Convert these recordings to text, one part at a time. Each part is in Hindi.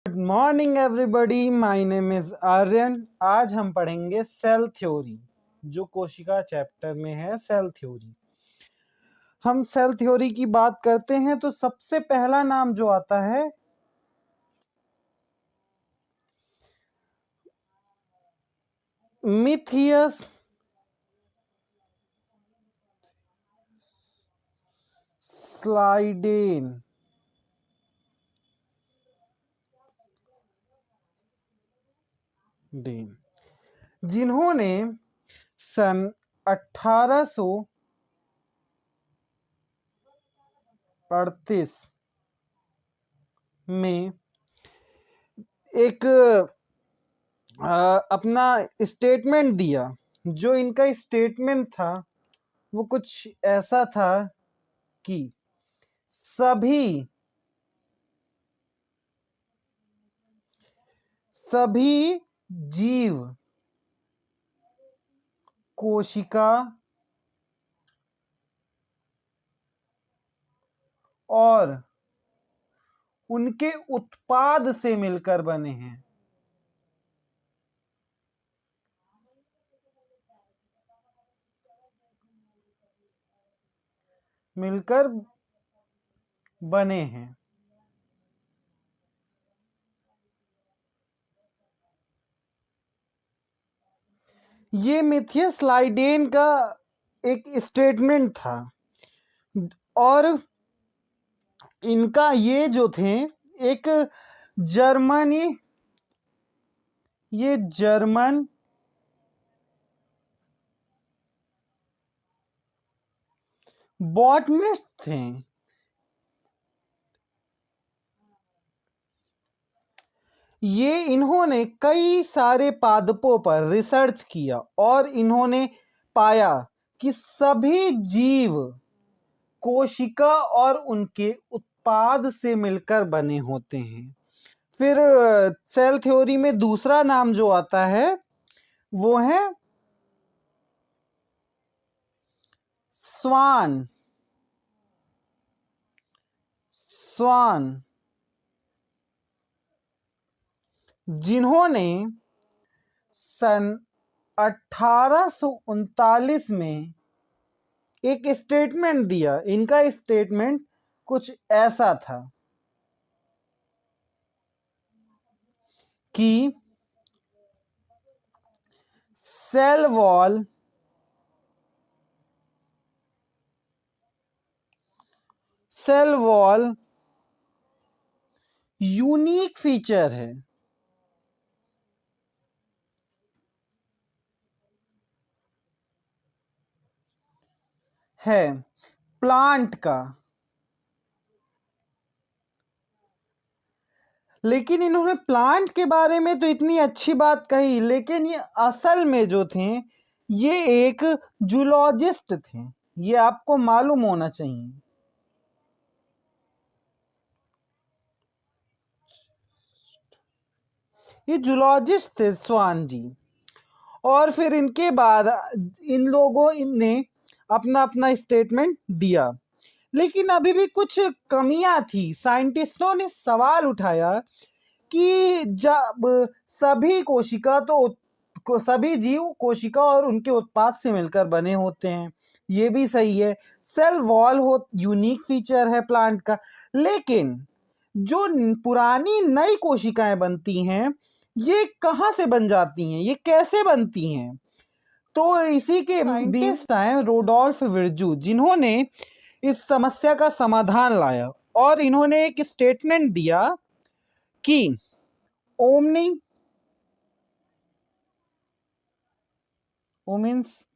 Good morning everybody, my name is Aryan. आज हम पढ़ेंगे सेल थ्योरी, जो कोशिका चैप्टर में है। सेल थ्योरी, हम सेल थ्योरी की बात करते हैं तो सबसे पहला नाम जो आता है मिथियस स्लाइडेन। जिन्होंने सन 1838 में एक अपना स्टेटमेंट दिया। जो इनका स्टेटमेंट था वो कुछ ऐसा था कि सभी जीव कोशिका और उनके उत्पाद से मिलकर बने हैं। मिलकर बने हैं। ये मिथियस स्लाइडेन का एक स्टेटमेंट था और इनका ये जो थे एक जर्मनी ये जर्मन बॉटनिस्ट थे। ये इन्होंने कई सारे पादपों पर रिसर्च किया और इन्होंने पाया कि सभी जीव कोशिका और उनके उत्पाद से मिलकर बने होते हैं। फिर सेल थ्योरी में दूसरा नाम जो आता है वो है स्वान। जिन्होंने सन 1839 में एक स्टेटमेंट दिया। इनका स्टेटमेंट कुछ ऐसा था कि सेल वॉल यूनिक फीचर है प्लांट का। लेकिन इन्होंने प्लांट के बारे में तो इतनी अच्छी बात कही, लेकिन ये असल में जो थे ये एक जूलॉजिस्ट थे। ये आपको मालूम होना चाहिए। ये जूलॉजिस्ट थे स्वान जी। और फिर इनके बाद इन लोगों ने अपना अपना स्टेटमेंट दिया, लेकिन अभी भी कुछ कमियां थी। साइंटिस्टों ने सवाल उठाया कि जब सभी जीव कोशिका और उनके उत्पाद से मिलकर बने होते हैं, ये भी सही है। सेल वॉल हो यूनिक फीचर है प्लांट का, लेकिन जो पुरानी नई कोशिकाएं बनती हैं ये कहाँ से बन जाती हैं, ये कैसे बनती हैं? तो इसी के साइंटिस्ट आए रोडोल्फ विर्जू, जिन्होंने इस समस्या का समाधान लाया और इन्होंने एक स्टेटमेंट दिया कि ओमनी ओमिन्स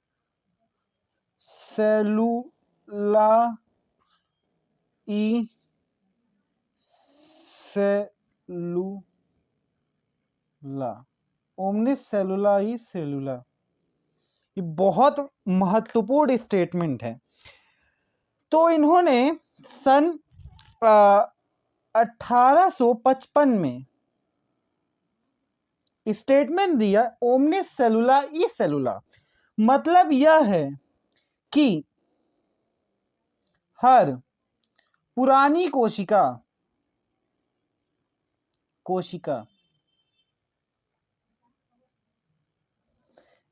सेलुला ई सेलुला ओमनिस सेलुला ई सेलुला। ये बहुत महत्वपूर्ण स्टेटमेंट है। तो इन्होंने सन 1855 में स्टेटमेंट दिया ओमनिस सेलुला ई सेलुला। मतलब यह है कि हर पुरानी कोशिका कोशिका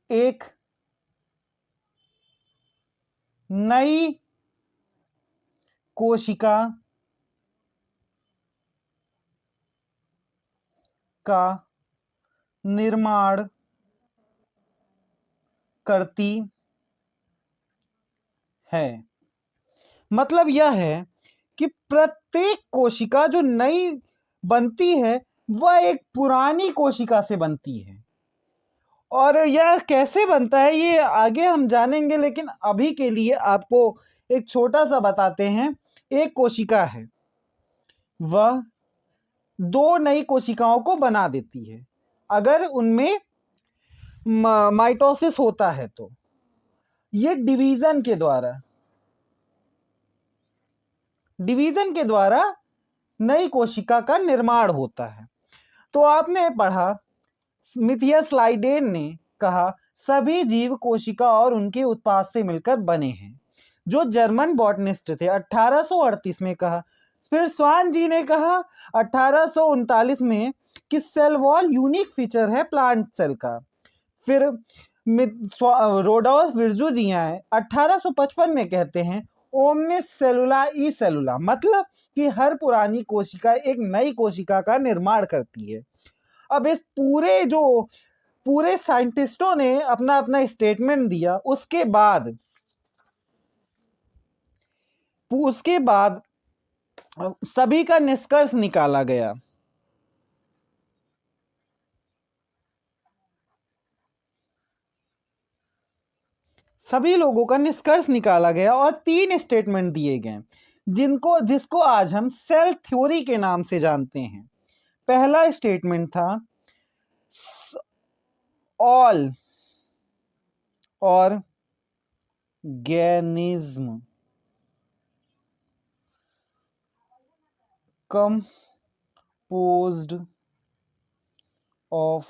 एक नई कोशिका का निर्माण करती है। मतलब यह है कि प्रत्येक कोशिका जो नई बनती है वह एक पुरानी कोशिका से बनती है। और यह कैसे बनता है ये आगे हम जानेंगे, लेकिन अभी के लिए आपको एक छोटा सा बताते हैं। एक कोशिका है, वह दो नई कोशिकाओं को बना देती है अगर उनमें माइटोसिस होता है। तो ये डिवीजन के द्वारा नई कोशिका का निर्माण होता है। तो आपने पढ़ा, मिथियस लाइडेन ने कहा सभी जीव कोशिका और उनके उत्पाद से मिलकर बने हैं, जो जर्मन बॉटनिस्ट थे। 1838 में कहा। फिर स्वान जी ने कहा 1839 में कि सेल वॉल यूनिक फीचर है प्लांट सेल का। फिर रोडोल्फ विर्जू जी आए 1855 में, कहते हैं ओमनिस सेलुला ई सेलुला, मतलब कि हर पुरानी कोशिका एक नई कोशिका का निर्माण करती है। अब इस पूरे साइंटिस्टों ने अपना अपना स्टेटमेंट दिया। उसके बाद सभी का निष्कर्ष निकाला गया। सभी लोगों का निष्कर्ष निकाला गया और 3 स्टेटमेंट दिए गए जिसको आज हम सेल थ्योरी के नाम से जानते हैं। पहला स्टेटमेंट था all organism composed of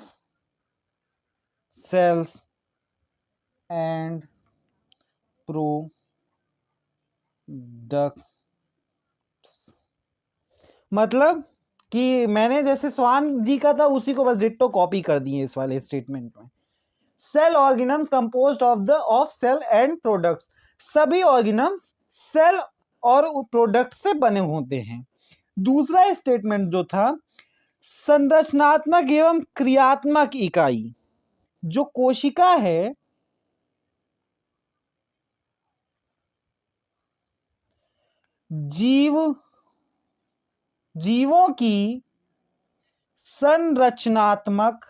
cells and products। मतलब कि मैंने जैसे स्वान जी का था उसी को बस डिट्टो कॉपी कर दिए इस वाले स्टेटमेंट में। Cell organisms composed of cell and products, सभी ऑर्गेनिम्स सेल और प्रोडक्ट से बने होते हैं। दूसरा स्टेटमेंट जो था संरचनात्मक एवं क्रियात्मक इकाई, जो कोशिका है जीवों की संरचनात्मक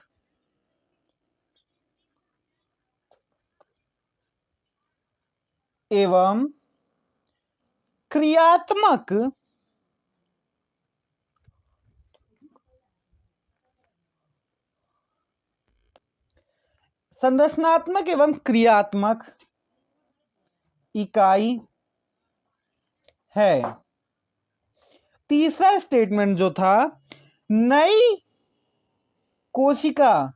एवं क्रियात्मक इकाई है। तीसरा स्टेटमेंट जो था नई कोशिकाओं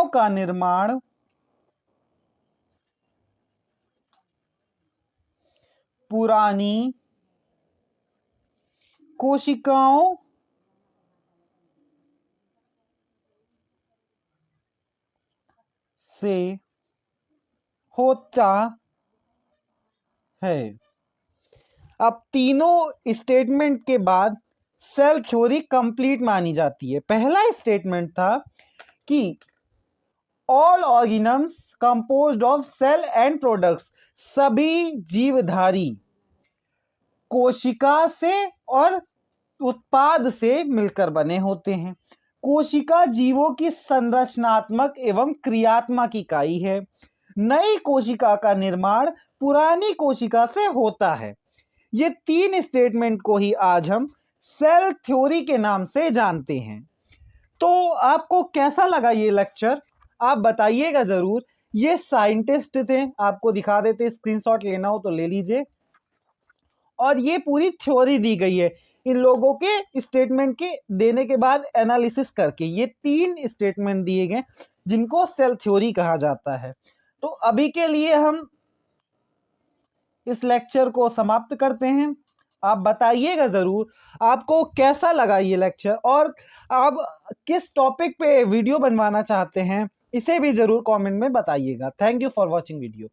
का निर्माण पुरानी कोशिकाओं से होता है। अब तीनों स्टेटमेंट के बाद सेल थ्योरी कंप्लीट मानी जाती है। पहला स्टेटमेंट था कि all organisms composed of cell and products, सभी जीवधारी कोशिका से और उत्पाद से मिलकर बने होते हैं। कोशिका जीवों की संरचनात्मक एवं क्रियात्मक इकाई है। नई कोशिका का निर्माण पुरानी कोशिका से होता है। ये 3 स्टेटमेंट को ही आज हम सेल थ्योरी के नाम से जानते हैं। तो आपको कैसा लगा ये लेक्चर, आप बताइएगा जरूर। ये साइंटिस्ट थे, आपको दिखा देते, स्क्रीनशॉट लेना हो तो ले लीजिए। और ये पूरी थ्योरी दी गई है इन लोगों के स्टेटमेंट के देने के बाद एनालिसिस करके। ये 3 स्टेटमेंट दिए गए जिनको सेल थ्योरी कहा जाता है। तो अभी के लिए हम इस लेक्चर को समाप्त करते हैं। आप बताइएगा ज़रूर आपको कैसा लगा ये लेक्चर और आप किस टॉपिक पे वीडियो बनवाना चाहते हैं, इसे भी ज़रूर कमेंट में बताइएगा। Thank you for watching video.